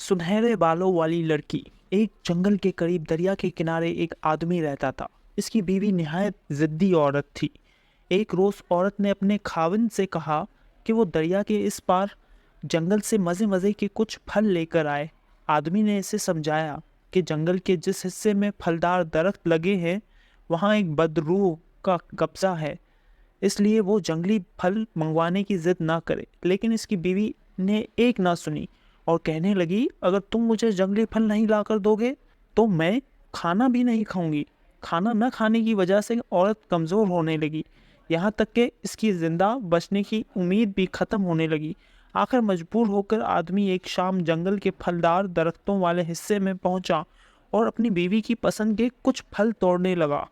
سنہرے بالوں والی لڑکی۔ ایک جنگل کے قریب دریا کے کنارے ایک آدمی رہتا تھا۔ اس کی بیوی نہایت ضدی عورت تھی۔ ایک روز عورت نے اپنے خاوند سے کہا کہ وہ دریا کے اس پار جنگل سے مزے کے کچھ پھل لے کر آئے۔ آدمی نے اسے سمجھایا کہ جنگل کے جس حصے میں پھلدار درخت لگے ہیں وہاں ایک بدروح کا قبضہ ہے، اس لیے وہ جنگلی پھل منگوانے کی ضد نہ کرے۔ لیکن اس کی بیوی نے ایک نہ سنی اور کہنے لگی، اگر تم مجھے جنگلی پھل نہیں لا کر دو گے تو میں کھانا بھی نہیں کھاؤں گی۔ کھانا نہ کھانے کی وجہ سے عورت کمزور ہونے لگی، یہاں تک کہ اس کی زندہ بچنے کی امید بھی ختم ہونے لگی۔ آخر مجبور ہو کر آدمی ایک شام جنگل کے پھلدار درختوں والے حصے میں پہنچا اور اپنی بیوی کی پسند کے کچھ پھل توڑنے لگا۔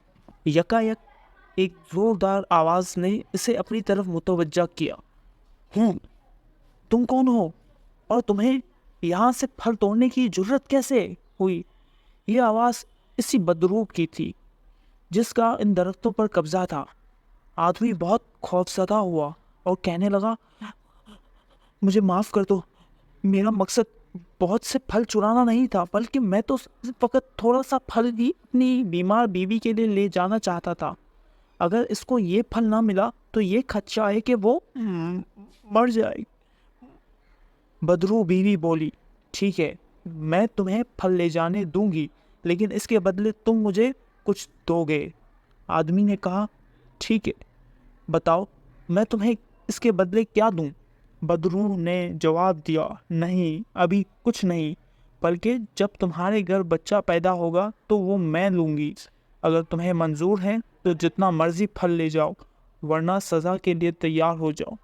یکایک ایک زوردار آواز نے اسے اپنی طرف متوجہ کیا۔ تم کون ہو اور تمہیں یہاں سے پھل توڑنے کی جرت کیسے ہوئی؟ یہ آواز اسی بدروح کی تھی جس کا ان درختوں پر قبضہ تھا۔ آدمی بہت خوفزدہ ہوا اور کہنے لگا، مجھے معاف کر دو، میرا مقصد بہت سے پھل چرانا نہیں تھا، بلکہ میں تو فقط تھوڑا سا پھل ہی اپنی بیمار بیوی کے لیے لے جانا چاہتا تھا۔ اگر اس کو یہ پھل نہ ملا تو یہ خدشہ ہے کہ وہ مر جائے۔ بدروح بیوی بولی، ٹھیک ہے، میں تمہیں پھل لے جانے دوں گی، لیکن اس کے بدلے تم مجھے کچھ دو گے۔ آدمی نے کہا، ٹھیک ہے، بتاؤ میں تمہیں اس کے بدلے کیا دوں؟ بدروح نے جواب دیا، نہیں، ابھی کچھ نہیں، بلکہ جب تمہارے گھر بچہ پیدا ہوگا تو وہ میں لوں گی۔ اگر تمہیں منظور ہے تو جتنا مرضی پھل لے جاؤ، ورنہ سزا کے لیے تیار ہو جاؤ۔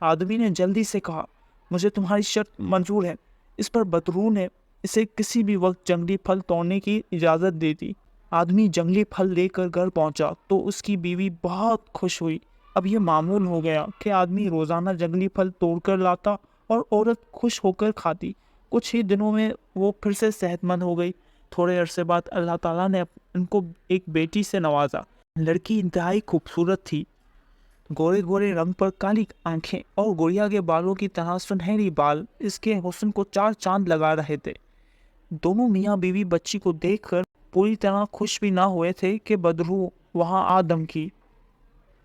آدمی نے جلدی سے کہا، مجھے تمہاری شرط منظور ہے۔ اس پر بدروح نے اسے کسی بھی وقت جنگلی پھل توڑنے کی اجازت دے دی۔ آدمی جنگلی پھل لے کر گھر پہنچا تو اس کی بیوی بہت خوش ہوئی۔ اب یہ معمول ہو گیا کہ آدمی روزانہ جنگلی پھل توڑ کر لاتا اور عورت خوش ہو کر کھاتی۔ کچھ ہی دنوں میں وہ پھر سے صحت مند ہو گئی۔ تھوڑے عرصے بعد اللہ تعالیٰ نے ان کو ایک بیٹی سے نوازا۔ لڑکی انتہائی خوبصورت تھی، گورے رنگ پر کالی آنکھیں اور گڑیا کے بالوں کی طرح سنہری بال اس کے حسن کو چار چاند لگا رہے تھے۔ دونوں میاں بیوی بچی کو دیکھ کر پوری طرح خوش بھی نہ ہوئے تھے کہ بدروح وہاں آ دمکی۔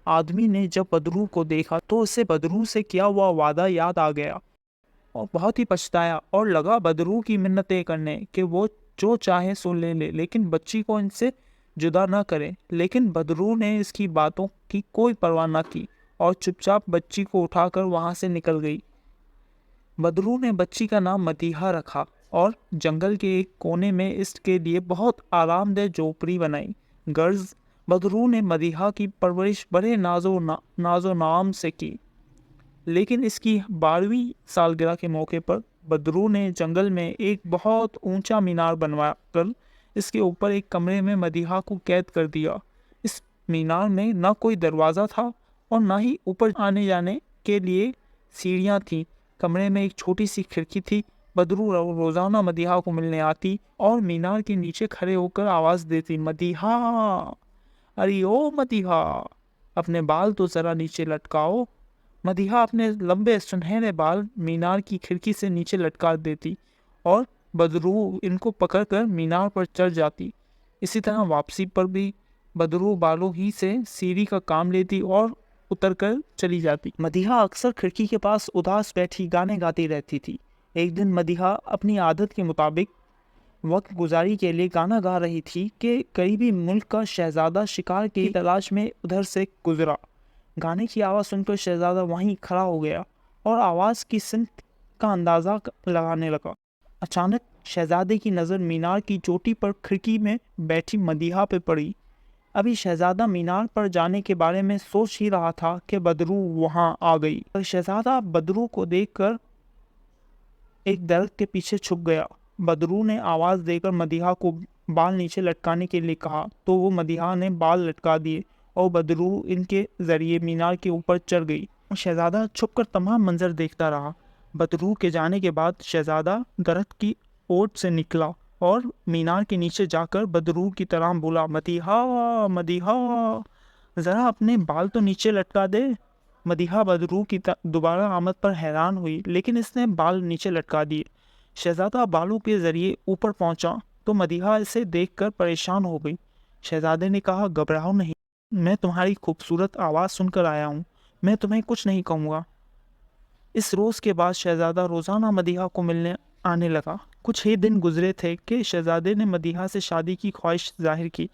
آدمی نے جب بدروح کو دیکھا تو اسے بدروح سے کیا ہوا وعدہ یاد آ گیا اور بہت ہی پچھتایا اور لگا بدروح کی منتیں کرنے کہ وہ جو چاہے سو لے لے، لیکن بچی کو ان سے جدا نہ کرے۔ لیکن بدروح نے اس کی باتوں کی کوئی پرواہ نہ کی اور چپ چاپ بچی کو اٹھا کر وہاں سے نکل گئی۔ بدروح نے بچی کا نام مدیحہ رکھا اور جنگل کے ایک کونے میں اس کے لیے بہت آرام دہ جھوپڑی بنائی۔ غرض بدروح نے مدیحہ کی پرورش بڑے ناز و نام سے کی، لیکن اس کی 12ویں سالگرہ کے موقع پر بدروح نے جنگل میں ایک بہت اونچا مینار بنوا کر اس کے اوپر ایک کمرے میں مدیحہ کو قید کر دیا۔ اس مینار میں نہ کوئی دروازہ تھا اور نہ ہی اوپر آنے جانے کے لیے سیڑھیاں تھیں۔ کمرے میں ایک چھوٹی سی کھڑکی تھی۔ بدروح روزانہ مدیحہ کو ملنے آتی اور مینار کے نیچے کھڑے ہو کر آواز دیتی، مدیحہ، ارے او مدیحہ، اپنے بال تو ذرا نیچے لٹکاؤ۔ مدیحہ اپنے لمبے سنہرے بال مینار کی کھڑکی سے نیچے لٹکا دیتی اور بدروح ان کو پکڑ کر مینار پر چڑھ جاتی۔ اسی طرح واپسی پر بھی بدروح بالوں ہی سے سیڑھی کا کام لیتی اور اتر کر چلی جاتی۔ مدیحہ اکثر کھڑکی کے پاس اداس بیٹھی گانے گاتی رہتی تھی۔ ایک دن مدیحہ اپنی عادت کے مطابق وقت گزاری کے لیے گانا گا رہی تھی کہ قریبی ملک کا شہزادہ شکار کی تلاش میں ادھر سے گزرا۔ گانے کی آواز سن کر شہزادہ وہیں کھڑا ہو گیا اور آواز کی سمت کا اندازہ لگانے لگا۔ اچانک شہزادے کی نظر مینار کی چوٹی پر کھڑکی میں بیٹھی مدیحہ پہ پڑی۔ ابھی شہزادہ مینار پر جانے کے بارے میں سوچ ہی رہا تھا کہ بدروح وہاں آ گئی۔ شہزادہ بدروح کو دیکھ کر ایک درخت کے پیچھے چھپ گیا۔ بدروح نے آواز دے کر مدیحہ کو بال نیچے لٹکانے کے لیے کہا تو وہ مدیحہ نے بال لٹکا دیے اور بدروح ان کے ذریعے مینار کے اوپر چڑھ گئی۔ شہزادہ چھپ کر تمام منظر دیکھتا رہا۔ بدروح کے جانے کے بعد شہزادہ درخت کی اوٹ سے نکلا اور مینار کے نیچے جا کر بدروح کی طرح بولا، مدیحہ، مدیحہ، ذرا اپنے بال تو نیچے لٹکا دے۔ مدیحہ بدروح کی دوبارہ آمد پر حیران ہوئی، لیکن اس نے بال نیچے لٹکا دیے۔ شہزادہ بالوں کے ذریعے اوپر پہنچا تو مدیحہ اسے دیکھ کر پریشان ہو گئی۔ شہزادے نے کہا، گھبراؤ نہیں، میں تمہاری خوبصورت آواز سن کر آیا ہوں، میں تمہیں کچھ نہیں کہوں گا۔ اس روز کے بعد شہزادہ روزانہ مدیحہ کو ملنے آنے لگا۔ کچھ ہی دن گزرے تھے کہ شہزادے نے مدیحہ سے شادی کی خواہش ظاہر کی۔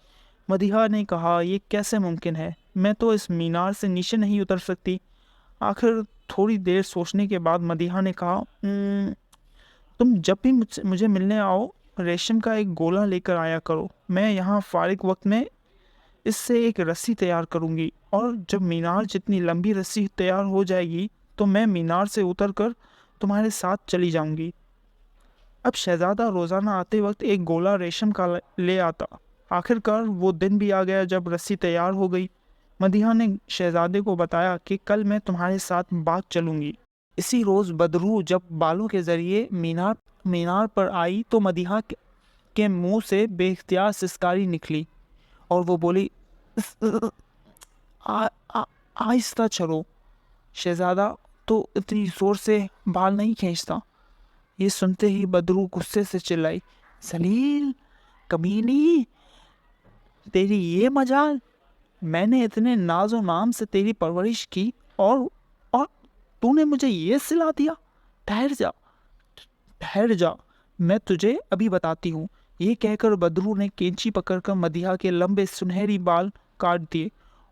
مدیحہ نے کہا، یہ کیسے ممکن ہے؟ میں تو اس مینار سے نیچے نہیں اتر سکتی۔ آخر تھوڑی دیر سوچنے کے بعد مدیحہ نے کہا، تم جب بھی مجھے ملنے آؤ ریشم کا ایک گولا لے کر آیا کرو، میں یہاں فارغ وقت میں اس سے ایک رسی تیار کروں گی، اور جب مینار جتنی لمبی رسی تیار ہو جائے گی تو میں مینار سے اتر کر تمہارے ساتھ چلی جاؤں گی۔ اب شہزادہ روزانہ آتے وقت ایک گولا ریشم کا لے آتا۔ آخر کار وہ دن بھی آ گیا جب رسی تیار ہو گئی۔ مدیحہ نے شہزادے کو بتایا کہ کل میں تمہارے ساتھ باغ چلوں گی۔ اسی روز بدرو جب بالوں کے ذریعے مینار پر آئی تو مدیحہ کے منہ سے بے اختیار سسکاری نکلی اور وہ بولی، آہستہ چلو، شہزادہ تو اتنی زور سے بال نہیں کھینچتا۔ یہ سنتے ہی بدرو غصے سے چلائی، ذلیل، کمینی، تیری یہ مجال! میں نے اتنے ناز و نام سے تیری پرورش کی اور تو نے مجھے یہ سلا دیا؟ ٹھہر جا، میں تجھے ابھی بتاتی ہوں۔ یہ کہہ کر بدرو نے کینچی پکڑ کر مدیحہ کے لمبے سنہری بال کاٹ دیے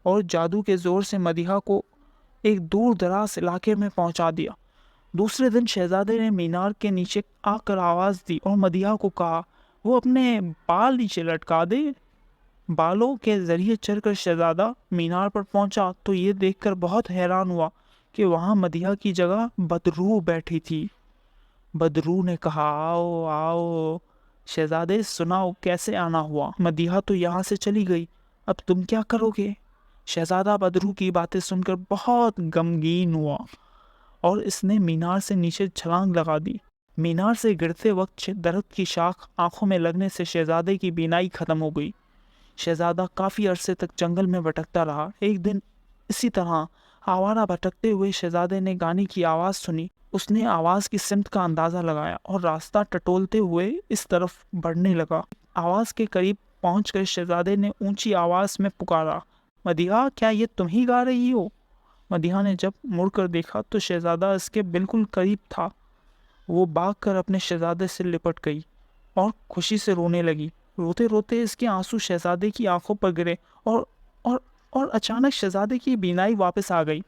اور جادو کے زور سے مدیحہ کو ایک دور دراز علاقے میں پہنچا دیا۔ دوسرے دن شہزادے نے مینار کے نیچے آ کر آواز دی اور مدیحہ کو کہا وہ اپنے بال نیچے لٹکا دے۔ بالوں کے ذریعے چڑھ کر شہزادہ مینار پر پہنچا تو یہ دیکھ کر بہت حیران ہوا کہ وہاں مدیحہ کی جگہ بدرو بیٹھی تھی۔ بدرو نے کہا، آؤ آؤ شہزادے، سناؤ کیسے آنا ہوا؟ مدیحہ تو یہاں سے چلی گئی، اب تم کیا کرو گے؟ شہزادہ بدرو کی باتیں سن کر بہت غمگین ہوا اور اس نے مینار سے نیچے چھلانگ لگا دی۔ مینار سے گرتے وقت درخت کی شاخ آنکھوں میں لگنے سے شہزادے کی بینائی ختم ہو گئی۔ شہزادہ کافی عرصے تک جنگل میں بھٹکتا رہا۔ ایک دن اسی طرح آوارہ بھٹکتے ہوئے شہزادے نے گانے کی آواز سنی۔ اس نے آواز کی سمت کا اندازہ لگایا اور راستہ ٹٹولتے ہوئے اس طرف بڑھنے لگا۔ آواز کے قریب پہنچ کر شہزادے نے اونچی آواز میں پکارا، مدیحہ، کیا یہ تم ہی گا رہی ہو؟ مدیحہ نے جب مڑ کر دیکھا تو شہزادہ اس کے بالکل قریب تھا۔ وہ بھاگ کر اپنے شہزادے سے لپٹ گئی اور خوشی سے رونے لگی۔ روتے روتے اس کے آنسو شہزادے کی آنکھوں پر گرے اور اچانک شہزادے کی بینائی واپس آ گئی۔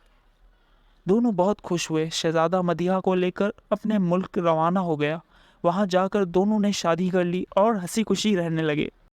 دونوں بہت خوش ہوئے۔ شہزادہ مدیحہ کو لے کر اپنے ملک روانہ ہو گیا۔ وہاں جا کر دونوں نے شادی کر لی اور ہنسی خوشی رہنے لگے۔